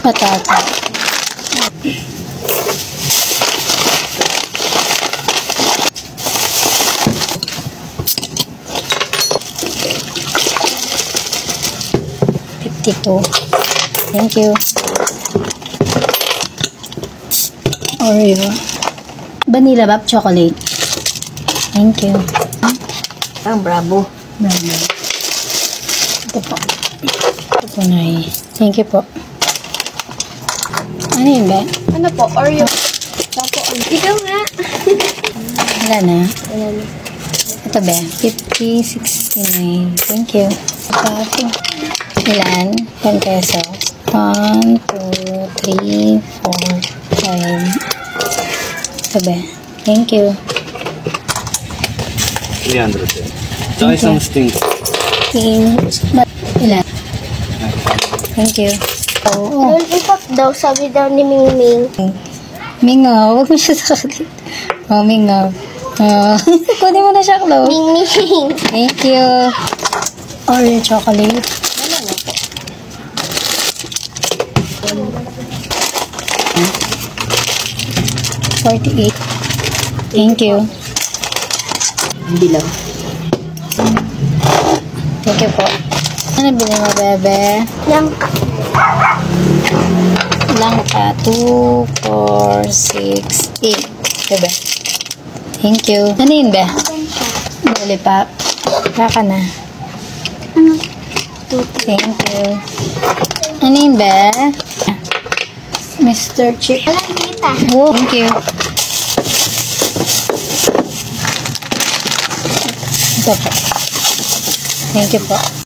Patata. $52. Thank you. Oreo. Vanilla Bap chocolate. Thank you. Bravo. Bravo. Ito po. Ito po na eh. Thank you po. Ano yun ba? Ano po? Oreo. Opo. Ikaw nga. Wala na. Wala na. Ito ba? 50, 69. Thank you. Coffee. Ilan? 10 pesos. 1, 2, 3, 4, 5. Ito ba? Thank you. 300 eh. Tsaka isang sting. Ilan? Thank you. Oo. Lollipop daw, sabi daw ni Mingming. Mingaw. Huwag mo siya sakit. Oh, mingaw. Kunin mo na siya, Chloe. Mingming. Thank you. Oreo chocolate. Wala na po. $48. Thank you. Hindi lang. Thank you po. Ano bilhin mo, bebe? Langka. Langka. 2, 4, 6, 8. Bebe. Thank you. Ano yun, be? Lollipop. Kaka na. Thank you. Ano yun, be? Mr. Chip. Walang kita. Oh, thank you. Ito po. Thank you po.